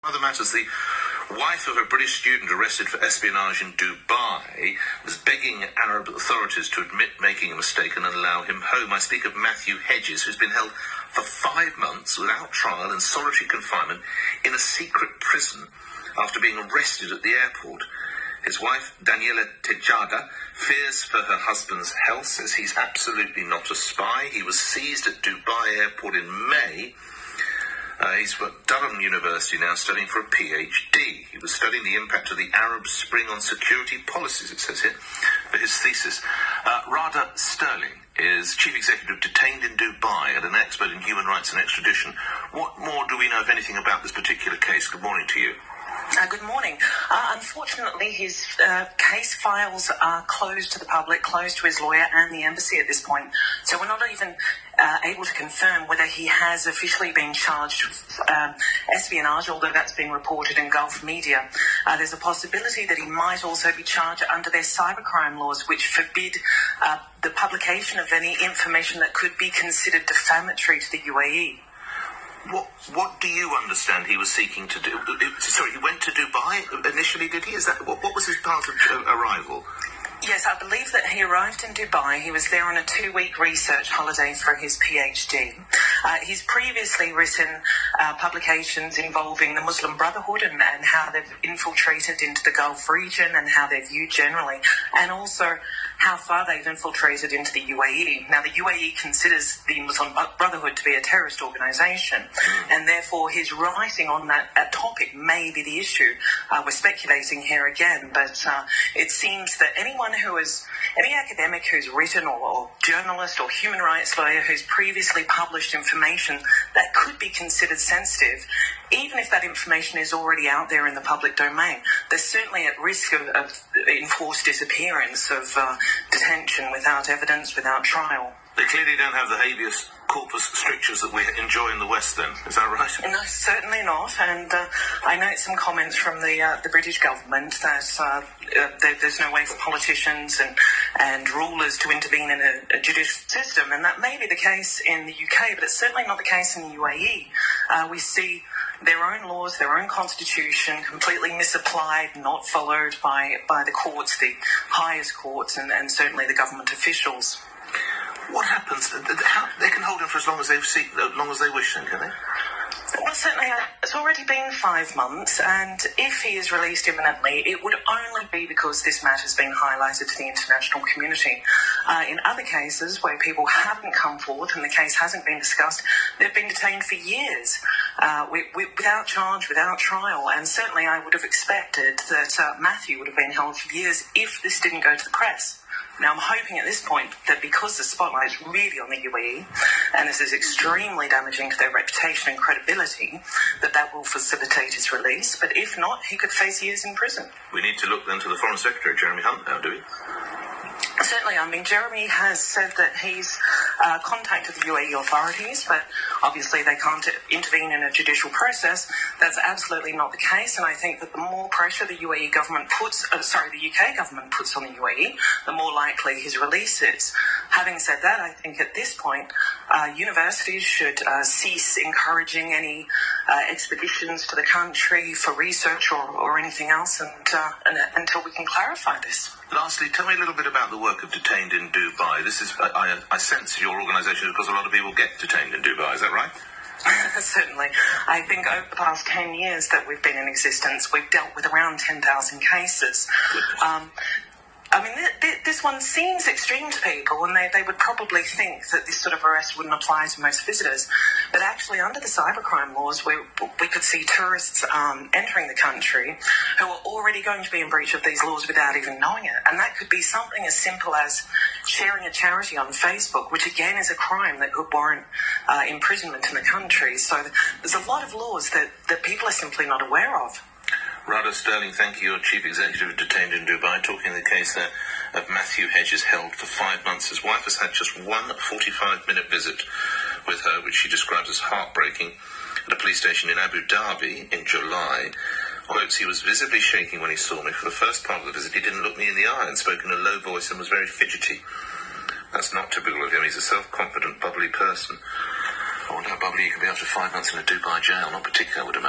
Other matters, the wife of a British student arrested for espionage in Dubai was begging Arab authorities to admit making a mistake and allow him home. I speak of Matthew Hedges, who's been held for 5 months without trial in solitary confinement in a secret prison after being arrested at the airport. His wife, Daniela Tejada, fears for her husband's health, says he's absolutely not a spy. He was seized at Dubai airport in May. He's at Durham University now studying for a PhD. He was studying the impact of the Arab Spring on security policies, it says here, for his thesis. Radha Stirling is Chief Executive of Detained in Dubai and an expert in human rights and extradition. What more do we know, if anything, about this particular case? Good morning to you. Good morning. Unfortunately, his case files are closed to the public, closed to his lawyer and the embassy at this point. So we're not even able to confirm whether he has officially been charged with espionage, although that's been reported in Gulf media. There's a possibility that he might also be charged under their cybercrime laws, which forbid the publication of any information that could be considered defamatory to the UAE. What do you understand he was seeking to do? Sorry, he went to Dubai initially, did he? Is that what was his path of arrival? Yes, I believe that he arrived in Dubai. He was there on a 2-week research holiday for his PhD. He's previously written publications involving the Muslim Brotherhood and how they've infiltrated into the Gulf region and how they're viewed generally, and also how far they've infiltrated into the UAE. Now, the UAE considers the Muslim Brotherhood to be a terrorist organisation, and therefore his writing on that topic may be the issue. We're speculating here again, but it seems that any academic who's written or journalist or human rights lawyer who's previously published information that could be considered sensitive, even if that information is already out there in the public domain, they're certainly at risk of enforced disappearance, of detention without evidence, without trial. They clearly don't have the habeas corpus strictures that we enjoy in the West, then. Is that right? No, certainly not. And I note some comments from the British government that there's no way for politicians and rulers to intervene in a judicial system. And that may be the case in the UK, but it's certainly not the case in the UAE. We see their own laws, their own constitution, completely misapplied, not followed by the courts, the highest courts, and certainly the government officials. What happens? They can hold him for as long as they wish, then, can they? Well, certainly, it's already been 5 months, and if he is released imminently, it would only be because this matter has been highlighted to the international community. In other cases where people haven't come forth and the case hasn't been discussed, they've been detained for years without charge, without trial, and certainly I would have expected that Matthew would have been held for years if this didn't go to the press. Now, I'm hoping at this point that because the spotlight is really on the UAE, and this is extremely damaging to their reputation and credibility, that will facilitate his release. But if not, he could face years in prison. We need to look then to the Foreign Secretary, Jeremy Hunt, now, do we? Certainly. I mean, Jeremy has said that he's contacted the UAE authorities, but obviously they can't intervene in a judicial process. That's absolutely not the case, and I think that the more pressure the UK government puts on the UAE, the more likely his release is. Having said that, I think at this point, universities should cease encouraging any expeditions to the country for research or anything else, until we can clarify this. Lastly, tell me a little bit about the work of Detained in Dubai. This is, I sense your organisation, because a lot of people get detained in Dubai. Is that right? Certainly. I think over the past 10 years that we've been in existence, we've dealt with around 10,000 cases. I mean, this one seems extreme to people, and they would probably think that this sort of arrest wouldn't apply to most visitors. But actually, under the cybercrime laws, we could see tourists entering the country who are already going to be in breach of these laws without even knowing it. And that could be something as simple as sharing a charity on Facebook, which again is a crime that could warrant imprisonment in the country. So there's a lot of laws that people are simply not aware of. Radha Stirling, thank you. You're Chief Executive of Detained in Dubai, talking the case there of Matthew Hedges, held for 5 months. His wife has had just one 45-minute visit with her, which she describes as heartbreaking, at a police station in Abu Dhabi in July. Quotes, he was visibly shaking when he saw me. For the first part of the visit, he didn't look me in the eye and spoke in a low voice and was very fidgety. That's not typical of him. He's a self-confident, bubbly person. I wonder how bubbly he can be after 5 months in a Dubai jail. Not particularly, I would imagine.